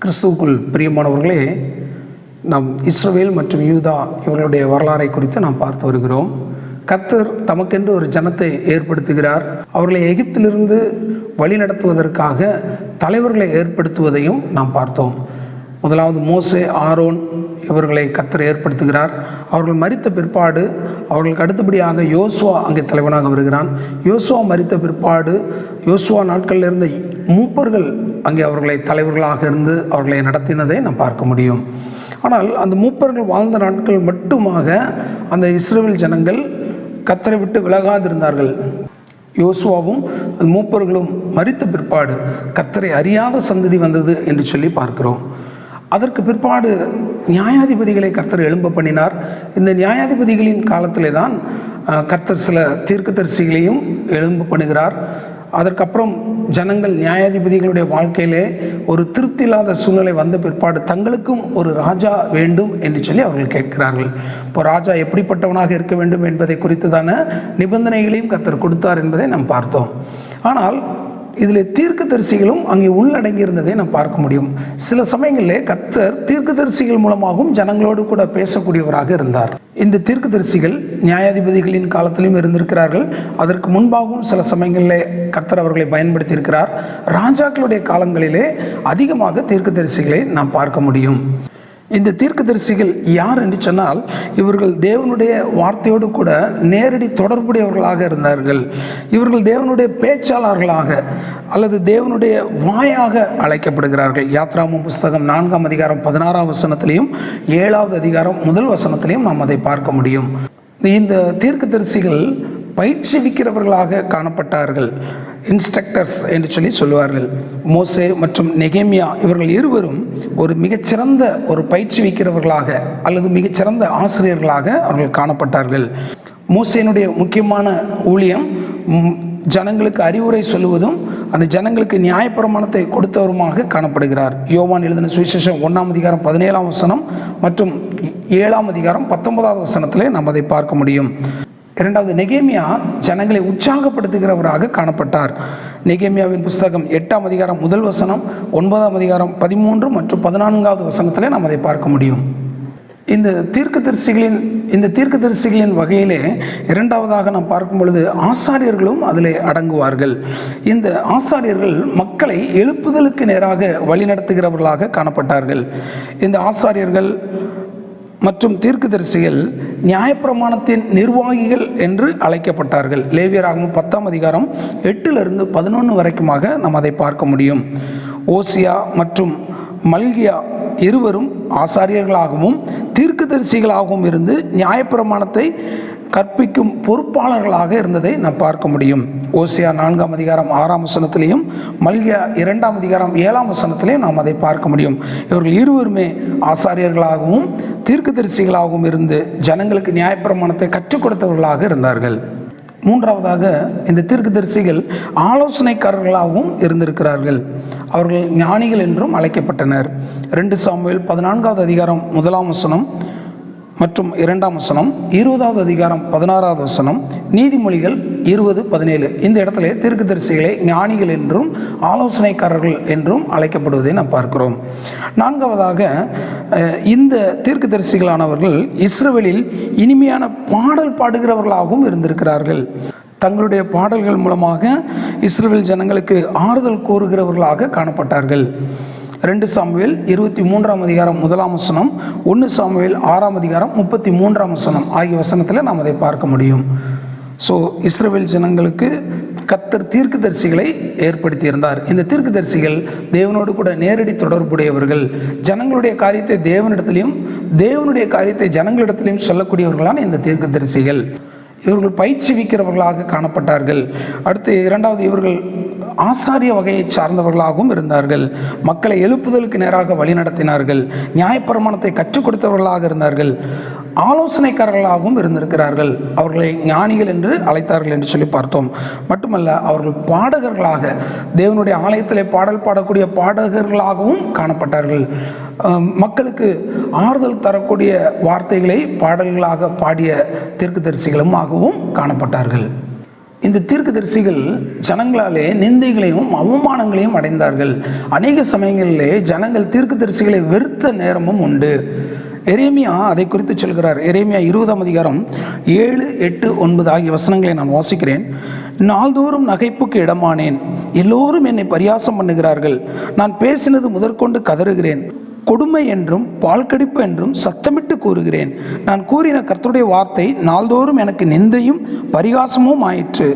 கிறிஸ்துவுக்குள் பிரியமானவர்களே, நாம் இஸ்ரவேல் மற்றும் யூதா இவர்களுடைய வரலாறை குறித்து நாம் பார்த்து வருகிறோம். கர்த்தர் தமக்கென்று ஒரு ஜனத்தை ஏற்படுத்துகிறார். அவர்களை எகிப்திலிருந்து வழிநடத்துவதற்காக தலைவர்களை ஏற்படுத்துவதையும் நாம் பார்த்தோம். முதலாவது மோசே, ஆரோன் இவர்களை கர்த்தர் ஏற்படுத்துகிறார். அவர்கள் மரித்த பிற்பாடு அவர்களுக்கு அடுத்தபடியாக யோசுவா அங்கே தலைவனாக வருகிறான். யோசுவா மரித்த பிற்பாடு யோசுவா நாட்களில் இருந்த மூப்பர்கள் அங்கே அவர்களை தலைவர்களாக இருந்து அவர்களை நடத்தினதை நாம் பார்க்க முடியும். ஆனால் அந்த மூப்பர்கள் வாழ்ந்த நாட்கள் மட்டுமாக அந்த இஸ்ரவேல் ஜனங்கள் கர்த்தரை விட்டு விலகாதிருந்தார்கள். யோசுவாவும் மூப்பர்களும் மரித்த பிற்பாடு கர்த்தரை அறியாத சந்ததி வந்தது என்று சொல்லி பார்க்கிறோம். அதற்கு பிற்பாடு நியாயாதிபதிகளை கர்த்தர் எழும்ப பண்ணினார். இந்த நியாயாதிபதிகளின் காலத்திலே தான் கர்த்தர் சில தீர்க்கதரிசிகளையும் எழும்ப பண்ணுகிறார். அதற்கப்புறம் ஜனங்கள் நியாயாதிபதிகளுடைய வாழ்க்கையிலே ஒரு திருப்தி இல்லாத சூழ்நிலை வந்த பிற்பாடு தங்களுக்கும் ஒரு ராஜா வேண்டும் என்று சொல்லி அவர்கள் கேட்கிறார்கள். இப்போ ராஜா எப்படிப்பட்டவனாக இருக்க வேண்டும் என்பதை குறித்துதான நிபந்தனைகளையும் கர்த்தர் கொடுத்தார் என்பதை நாம் பார்த்தோம். ஆனால் இதில் தீர்க்கதரிசிகளும் அங்கே உள்ளடங்கி இருந்ததை நாம் பார்க்க முடியும். சில சமயங்களிலே கர்த்தர் தீர்க்கதரிசிகள் மூலமாகவும் ஜனங்களோடு கூட பேசக்கூடியவராக இருந்தார். இந்த தீர்க்கதரிசிகள் நியாயாதிபதிகளின் காலத்திலும் இருந்திருக்கிறார்கள். அதற்கு முன்பாகவும் சில சமயங்களிலே கர்த்தர் அவர்களை பயன்படுத்தி இருக்கிறார். ராஜாக்களுடைய காலங்களிலே அதிகமாக தீர்க்கதரிசிகளை நாம் பார்க்க முடியும். இந்த தீர்க்கதரிசிகள் யார் என்று சொன்னால், இவர்கள் தேவனுடைய வார்த்தையோடு கூட நேரடி தொடர்புடையவர்களாக இருந்தார்கள். இவர்கள் தேவனுடைய பேச்சாளர்களாக அல்லது தேவனுடைய வாயாக அழைக்கப்படுகிறார்கள். யாத்ராகமம் புஸ்தகம் 4ஆம் அதிகாரம் 16ஆம் வசனத்திலையும் 7வது அதிகாரம் 1 வசனத்திலையும் நாம் அதை பார்க்க முடியும். இந்த தீர்க்கதரிசிகள் பயிற்சிவிக்கிறவர்களாக காணப்பட்டார்கள். இன்ஸ்ட்ரக்டர்ஸ் என்று சொல்லி சொல்லுவார்கள். மோசே மற்றும் நெகேமியா இவர்கள் இருவரும் ஒரு மிகச்சிறந்த ஒரு பயிற்சிவிக்கிறவர்களாக அல்லது மிகச்சிறந்த ஆசிரியர்களாக அவர்கள் காணப்பட்டார்கள். மோசேனுடைய முக்கியமான ஊழியம் ஜனங்களுக்கு அறிவுரை சொல்லுவதும் அந்த ஜனங்களுக்கு நியாயப்பிரமாணத்தை கொடுத்தவருமாக காணப்படுகிறார். யோவான் எழுதின சுவிசேஷம் 1ஆம் அதிகாரம் 17ஆம் வசனம் மற்றும் 7ஆம் அதிகாரம் 19வது வசனத்திலே நாம் அதை பார்க்க முடியும். இரண்டாவது, நெகேமியா ஜனங்களை உற்சாகப்படுத்துகிறவராக காணப்பட்டார். நெகேமியாவின் புஸ்தகம் 8ஆம் அதிகாரம் 1 வசனம், 9ஆம் அதிகாரம் 13 மற்றும் 14வது வசனத்திலே நாம் அதை பார்க்க முடியும். இந்த தீர்க்கதரிசிகளின் வகையிலே இரண்டாவதாக நாம் பார்க்கும் பொழுது ஆசாரியர்களும் அதிலே அடங்குவார்கள். இந்த ஆசாரியர்கள் மக்களை எழுப்புதலுக்கு நேராக வழிநடத்துகிறவர்களாக காணப்பட்டார்கள். இந்த ஆசாரியர்கள் மற்றும் தீர்க்கதரிசிகள் நியாயப்பிரமாணத்தின் நிர்வாகிகள் என்று அழைக்கப்பட்டார்கள். லேவியராகமம் 10ஆம் அதிகாரம் 8லிருந்து 11 வரைக்குமாக நாம் அதை பார்க்க முடியும். ஓசியா மற்றும் மல்கியா இருவரும் ஆசாரியர்களாகவும் தீர்க்கதரிசிகளாகவும் இருந்து நியாயப்பிரமாணத்தை கற்பிக்கும் பொறுப்பாளர்களாக இருந்ததை நாம் பார்க்க முடியும். ஓசியா 4ஆம் அதிகாரம் 6ஆம் வசனத்திலையும் மல்கியா 2ஆம் அதிகாரம் 7ஆம் வசனத்திலையும் நாம் அதை பார்க்க முடியும். இவர்கள் இருவருமே ஆசாரியர்களாகவும் தீர்க்கதரிசிகளாகவும் இருந்து ஜனங்களுக்கு நியாயப்பிரமாணத்தை கற்றுக் கொடுத்தவர்களாக இருந்தார்கள். மூன்றாவதாக, இந்த தீர்க்கதரிசிகள் ஆலோசனைக்காரர்களாகவும் இருந்திருக்கிறார்கள். அவர்கள் ஞானிகள் என்றும் அழைக்கப்பட்டனர். 2 சாமுவேல் 14ஆவது அதிகாரம் 1ஆம் வசனம் மற்றும் 2ஆம் வசனம், 20வது அதிகாரம் 16வது வசனம், நீதிமொழிகள் 20:17 இந்த இடத்துல தீர்க்கதரிசிகளை ஞானிகள் என்றும் ஆலோசனைக்காரர்கள் என்றும் அழைக்கப்படுவதை நாம் பார்க்கிறோம். நான்காவதாக, இந்த தீர்க்கதரிசிகளானவர்கள் இஸ்ரவேலில் இனிமையான பாடல் பாடுகிறவர்களாகவும் இருந்திருக்கிறார்கள். தங்களுடைய பாடல்கள் மூலமாக இஸ்ரவேல் ஜனங்களுக்கு ஆறுதல் கூறுகிறவர்களாக காணப்பட்டார்கள். 2 சாமுவேல் 23ஆம் அதிகாரம் 1ஆம் வசனம், 1 சாமுவேல் 6ஆம் அதிகாரம் 33ஆம் வசனம் ஆகிய வசனத்தில் நாம் அதை பார்க்க முடியும். ஸோ இஸ்ரவேல் ஜனங்களுக்கு கர்த்தர் தீர்க்கதரிசிகளை ஏற்படுத்தியிருந்தார். இந்த தீர்க்கதரிசிகள் தேவனோடு கூட நேரடி தொடர்புடையவர்கள். ஜனங்களுடைய காரியத்தை தேவனிடத்திலையும் தேவனுடைய காரியத்தை ஜனங்களிடத்திலையும் சொல்லக்கூடியவர்களான இந்த தீர்க்கதரிசிகள் இவர்கள் பயிற்சிவிக்கிறவர்களாக காணப்பட்டார்கள். அடுத்து இரண்டாவது, இவர்கள் ஆசாரிய வகையை சார்ந்தவர்களாகவும் இருந்தார்கள். மக்களை எழுப்புதலுக்கு நேராக வழிநடத்தினார்கள். நியாயப்பிரமாணத்தை கற்றுக் கொடுத்தவர்களாக இருந்தார்கள். ஆலோசனைக்காரர்களாகவும் இருந்திருக்கிறார்கள். அவர்களை ஞானிகள் என்று அழைத்தார்கள் என்று சொல்லி பார்த்தோம். மட்டுமல்ல, அவர்கள் பாடகர்களாக தேவனுடைய ஆலயத்தில் பாடல் பாடக்கூடிய பாடகர்களாகவும் காணப்பட்டார்கள். மக்களுக்கு ஆறுதல் தரக்கூடிய வார்த்தைகளை பாடல்களாக பாடிய தீர்க்கதரிசிகளும் ஆகவும் காணப்பட்டார்கள். இந்த தீர்க்கதரிசிகள் ஜனங்களாலே நிந்தைகளையும் அவமானங்களையும் அடைந்தார்கள். அநேக சமயங்களிலே ஜனங்கள் தீர்க்கதரிசிகளை வெறுத்த நேரமும் உண்டு. எரேமியா அதை குறித்து சொல்கிறார். எரேமியா 20ஆம் அதிகாரம் 7, 8, 9 ஆகிய வசனங்களை நான் வாசிக்கிறேன். நாள்தோறும் நகைப்புக்கு இடமானேன், எல்லோரும் என்னை பரியாசம் பண்ணுகிறார்கள். நான் பேசினது முதற்கொண்டு கதறுகிறேன், கொடுமை என்றும் பால்கடிப்பு என்றும் சத்தமிட்டு கூறுகிறேன். நான் கூறின கர்த்தருடைய வார்த்தை நாள்தோறும் எனக்கு நிந்தையும் பரிகாசமும் ஆயிற்று.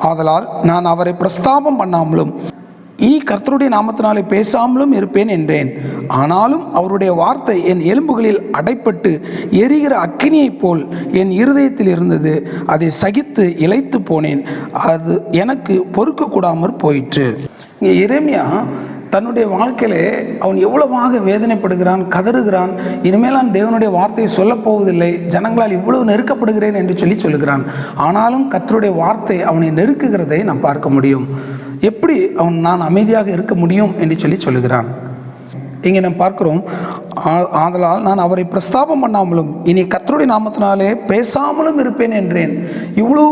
ஆதலால் நான் அவரை பிரஸ்தாபம் பண்ணாமலும் இனி கர்த்தருடைய நாமத்தினாலே பேசாமலும் இருப்பேன் என்றேன். ஆனாலும் அவருடைய வார்த்தை என் எலும்புகளில் அடைப்பட்டு எரிகிற அக்கினியைப் போல் என் இருதயத்தில் இருந்தது. அதை சகித்து இளைத்து போனேன், அது எனக்கு பொறுக்கக்கூடாமற் போயிற்று. இங்கே எரேமியா தன்னுடைய வாழ்க்கையிலே அவன் எவ்வளவாக வேதனைப்படுகிறான், கதறுகிறான். இனிமேல் நான் தேவனுடைய வார்த்தையை சொல்லப்போவதில்லை, ஜனங்களால் இவ்வளவு நெருக்கப்படுகிறேன் என்று சொல்லுகிறான். ஆனாலும் கர்த்தருடைய வார்த்தை அவனை நெருக்குகிறதை நாம் பார்க்க முடியும். எப்படி நான் அமைதியாக இருக்க முடியும் என்று சொல்லுகிறான். இங்கே நாம் பார்க்கிறோம், ஆதலால் நான் அவரை பிரஸ்தாபம் பண்ணாமலும் இனி கர்த்தருடைய நாமத்தினாலே பேசாமலும் இருப்பேன் என்றேன். இவ்வளோ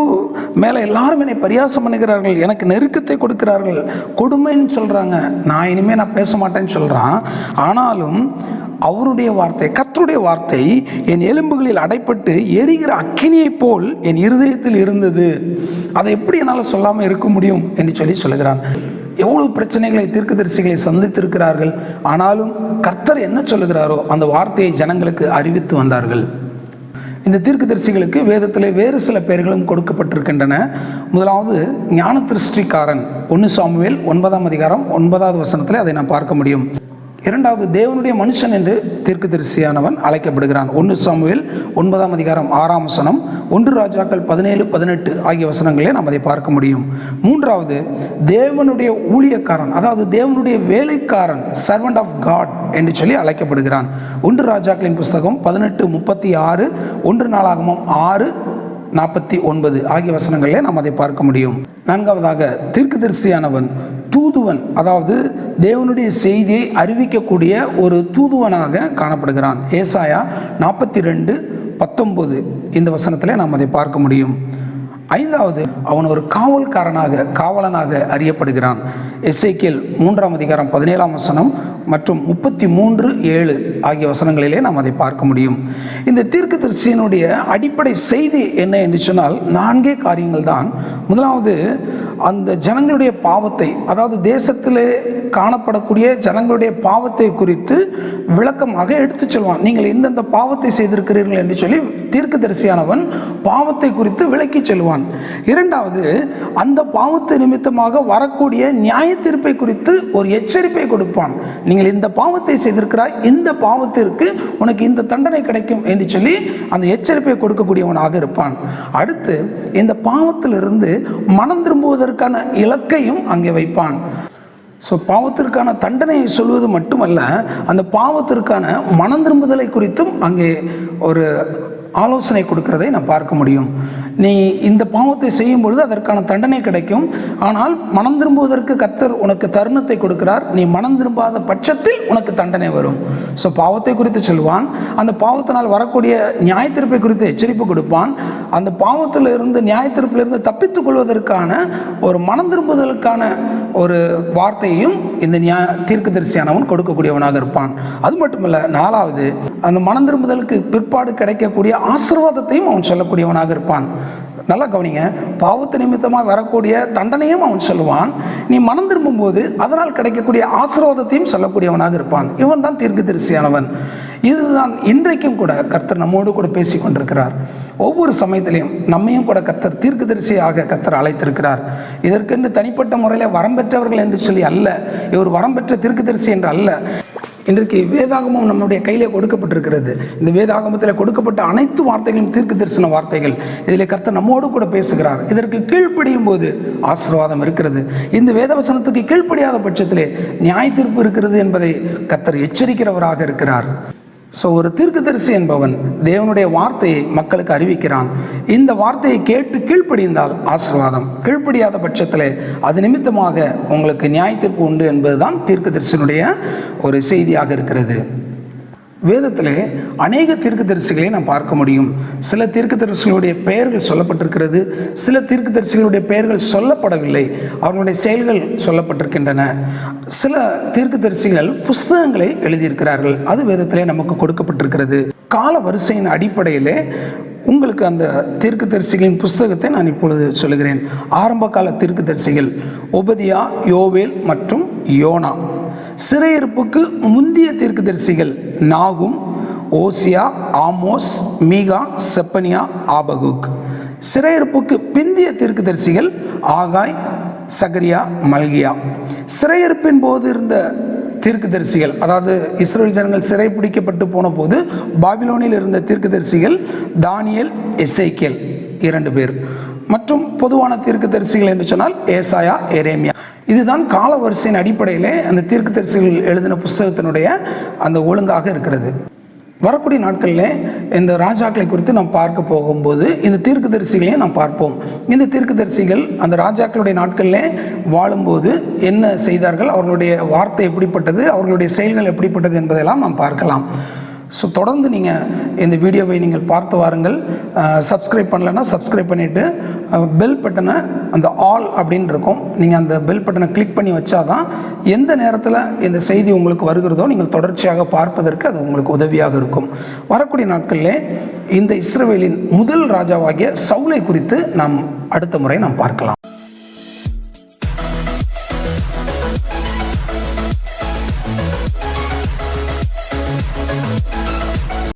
மேலே எல்லாரும் என்னை பரியாசம் பண்ணுகிறார்கள், எனக்கு நெருக்கத்தை கொடுக்கிறார்கள், கொடுமைன்னு சொல்கிறாங்க. நான் இனிமேல் நான் பேச மாட்டேன்னு சொல்கிறான். ஆனாலும் அவருடைய வார்த்தை, கர்த்தருடைய வார்த்தை என் எலும்புகளில் அடைப்பட்டு எரிகிற அக்கினியைப் போல் என் இருதயத்தில் இருந்தது. அதை எப்படி என்னால் சொல்லாமல் இருக்க முடியும் என்று சொல்லுகிறான். எவ்வளவு பிரச்சனைகளை தீர்க்கதரிசிகளை சந்தித்திருக்கிறார்கள். ஆனாலும் கர்த்தர் என்ன சொல்லுகிறாரோ அந்த வார்த்தையை ஜனங்களுக்கு அறிவித்து வந்தார்கள். இந்த தீர்க்கதரிசிகளுக்கு வேதத்திலே வேறு சில பெயர்களும் கொடுக்கப்பட்டிருக்கின்றன. முதலாவது ஞான திருஷ்டிக்காரன், 1 சாமுவேல் 9ஆம் அதிகாரம் 9வது வசனத்தில் அதை நாம் பார்க்க முடியும். இரண்டாவது தேவனுடைய மனுஷன் என்று தீர்க்கதரிசியானவன் அழைக்கப்படுகிறான். 1 சாமுவேல் 9ஆம் அதிகாரம் 6ஆம் வசனம், 1 ராஜாக்கள் 17, 18 ஆகிய வசனங்களே நாம் அதை பார்க்க முடியும். மூன்றாவது தேவனுடைய ஊழியக்காரன், அதாவது தேவனுடைய வேலைக்காரன், சர்வன்ட் ஆஃப் காட் என்று அழைக்கப்படுகிறான். 1 ராஜாக்களின் புஸ்தகம் 18:36, 1 நாளாகமம் 6:49 ஆகிய வசனங்களிலே நாம் அதை பார்க்க முடியும். நான்காவதாக தீர்க்கதரிசியானவன் தூதுவன், அதாவது தேவனுடைய செய்தியை அறிவிக்கக்கூடிய ஒரு தூதுவனாக காணப்படுகிறான். ஏசாயா 42:19 இந்த வசனத்திலே நாம் அதை பார்க்க முடியும். ஐந்தாவது அவன் ஒரு காவலனாக அறியப்படுகிறான். எசேக்கியேல் 3ஆம் அதிகாரம் 17ஆம் வசனம் மற்றும் 33:7 ஆகிய வசனங்களிலே நாம் அதை பார்க்க முடியும். இந்த தீர்க்கதரிசியினுடைய அடிப்படை செய்தி என்ன என்று சொன்னால் 4 காரியங்கள் தான். முதலாவது அந்த ஜனங்களுடைய பாவத்தை, அதாவது தேசத்திலே காணப்படக்கூடிய ஜனங்களுடைய பாவத்தை குறித்து விளக்கமாக எடுத்துச் சொல்வான். நீங்கள் இந்தந்த பாவத்தை செய்திருக்கிறீர்கள் என்று தீர்க்கதரிசியானவன் பாவத்தை குறித்து விளக்கி சொல்வான். இரண்டாவது அந்த பாவத்தை நிமித்தமாக வரக்கூடிய நியாய தீர்ப்பை குறித்து ஒரு எச்சரிப்பை கொடுப்பான். நீங்கள் இந்த பாவத்தை செய்திருக்கிறாய், இந்த பாவத்திற்கு உனக்கு இந்த தண்டனை கிடைக்கும் என்று அந்த எச்சரிப்பை கொடுக்கக்கூடியவனாக இருப்பான். அடுத்து இந்த பாவத்திலிருந்து மனம் திரும்புவதற்கான இலக்கையும் அங்கே வைப்பான். ஸோ பாவத்திற்கான தண்டனையை சொல்வது மட்டுமல்ல, அந்த பாவத்திற்கான மனம் திரும்புதலை குறித்தும் அங்கே ஒரு ஆலோசனை கொடுக்கிறதை நான் பார்க்க முடியும். நீ இந்த பாவத்தை செய்யும் பொழுது அதற்கான தண்டனை கிடைக்கும், ஆனால் மனம் திரும்புவதற்கு கர்த்தர் உனக்கு தருணத்தை கொடுக்கிறார். நீ மனம் திரும்பாத பட்சத்தில் உனக்கு தண்டனை வரும். ஸோ பாவத்தை குறித்து சொல்லுவான். அந்த பாவத்தினால் வரக்கூடிய நியாய தீர்ப்பை குறித்து எச்சரிப்பு கொடுப்பான். அந்த பாவத்திலிருந்து நியாய தீர்ப்பிலிருந்து தப்பித்துக் கொள்வதற்கான ஒரு மனம் திரும்புதலுக்கான ஒரு வார்த்தையும் இந்த தீர்க்கதரிசியானவன் கொடுக்கக்கூடியவனாக இருப்பான். அது மட்டுமல்ல, நாலாவது அந்த மனம் திரும்புதலுக்கு பிற்பாடு கிடைக்கக்கூடிய ஆசீர்வாதத்தையும் அவன் சொல்லக்கூடியவனாக இருப்பான். நல்லா கவனிங்க, பாவத்து நிமித்தமாக வரக்கூடிய தண்டனையும் அவன் சொல்லுவான். நீ மனம் திரும்பும் போது அதனால் கிடைக்கக்கூடிய ஆசீர்வாதத்தையும் சொல்லக்கூடியவனாக இருப்பான். இவன் தான் தீர்க்கதரிசியானவன். இதுதான் இன்றைக்கும் கூட கர்த்தர் நம்மோடு கூட பேசி கொண்டிருக்கிறார். ஒவ்வொரு சமயத்திலையும் நம்மையும் கூட கர்த்தர் தீர்க்கதரிசியாக கர்த்தர் அழைத்திருக்கிறார். இதற்கென்று தனிப்பட்ட முறையில் வரம் பெற்றவர்கள் என்று அல்ல, இவர் வரம் பெற்ற தீர்க்கதரிசி என்று அல்ல. இன்றைக்கு வேதாகமம் நம்முடைய கையிலே கொடுக்கப்பட்டிருக்கிறது. இந்த வேதாகமத்தில் கொடுக்கப்பட்ட அனைத்து வார்த்தைகளும் தீர்க்க தரிசன வார்த்தைகள். இதில் கர்த்தர் நம்மோடு கூட பேசுகிறார். இதற்கு கீழ்ப்படியும் போது ஆசீர்வாதம் இருக்கிறது. இந்த வேதவசனத்துக்கு கீழ்ப்படியாத பட்சத்திலே நியாய தீர்ப்பு இருக்கிறது என்பதை கர்த்தர் எச்சரிக்கிறவராக இருக்கிறார். ஸோ ஒரு தீர்க்கதரிசி என்பவன் தேவனுடைய வார்த்தையை மக்களுக்கு அறிவிக்கிறான். இந்த வார்த்தையை கேட்டு கீழ்ப்படிந்தால் ஆசீர்வாதம், கீழ்ப்படியாத பட்சத்தில் அது நிமித்தமாக உங்களுக்கு நியாய தீர்ப்பு உண்டு என்பதுதான் தீர்க்கதரிசியினுடைய ஒரு செய்தியாக இருக்கிறது. வேதத்திலே அநேக தீர்க்கதரிசிகளை நாம் பார்க்க முடியும். சில தீர்க்கதரிசிகளுடைய பெயர்கள் சொல்லப்பட்டிருக்கிறது, சில தீர்க்கதரிசிகளுடைய பெயர்கள் சொல்லப்படவில்லை, அவர்களுடைய செயல்கள் சொல்லப்பட்டிருக்கின்றன. சில தீர்க்கதரிசிகள் புஸ்தகங்களை எழுதியிருக்கிறார்கள், அது வேதத்திலே நமக்கு கொடுக்கப்பட்டிருக்கிறது. கால வரிசையின் அடிப்படையிலே உங்களுக்கு அந்த தீர்க்கதரிசிகளின் புஸ்தகத்தை நான் இப்பொழுது சொல்லுகிறேன். ஆரம்ப கால தீர்க்கதரிசிகள் ஒபதியா, யோவேல் மற்றும் யோனா. சிறையிருப்புக்கு முந்திய தீர்க்கதரிசிகள் நாகும், ஓசியா, ஆமோஸ், மீகா, செப்பனியா, ஆபகுக். சிறையிருப்புக்கு பிந்திய தீர்க்கதரிசிகள் ஆகாய், சகரியா, மல்கியா. சிறையிருப்பின் போது இருந்த தீர்க்கதரிசிகள், அதாவது இஸ்ரவேல் ஜனங்கள் சிறை பிடிக்கப்பட்டு போன போது பாபிலோனில் இருந்த தீர்க்கதரிசிகள் தானியேல், எசேக்கியேல் 2 பேர். மற்றும் பொதுவான தீர்க்கதரிசிகள் என்று சொன்னால் ஏசாயா, எரேமியா. இதுதான் கால வரிசையின் அடிப்படையிலே அந்த தீர்க்கதரிசிகள் எழுதின புஸ்தகத்தினுடைய அந்த ஒழுங்காக இருக்கிறது. வரக்கூடிய நாட்களில் இந்த ராஜாக்களை குறித்து நாம் பார்க்க போகும்போது இந்த தீர்க்கதரிசிகளையும் நாம் பார்ப்போம். இந்த தீர்க்கதரிசிகள் அந்த ராஜாக்களுடைய நாட்களில் வாழும்போது என்ன செய்தார்கள், அவர்களுடைய வார்த்தை எப்படிப்பட்டது, அவர்களுடைய செயல்கள் எப்படிப்பட்டது என்பதெல்லாம் நாம் பார்க்கலாம். ஸோ தொடர்ந்து நீங்கள் இந்த வீடியோவை நீங்கள் பார்த்து வாருங்கள். சப்ஸ்கிரைப் பண்ணலைன்னா சப்ஸ்கிரைப் பண்ணிவிட்டு பெல் பட்டனை, அந்த ஆல் அப்படின்னு இருக்கும், நீங்கள் அந்த பெல் பட்டனை கிளிக் பண்ணி வச்சாதான் எந்த நேரத்தில் இந்த செய்தி உங்களுக்கு வருகிறதோ நீங்கள் தொடர்ச்சியாக பார்ப்பதற்கு அது உங்களுக்கு உதவியாக இருக்கும். வரக்கூடிய நாட்களில் இந்த இஸ்ரவேலின் முதல் ராஜாவாகிய சவுலை குறித்து நாம் அடுத்த முறை நாம் பார்க்கலாம்.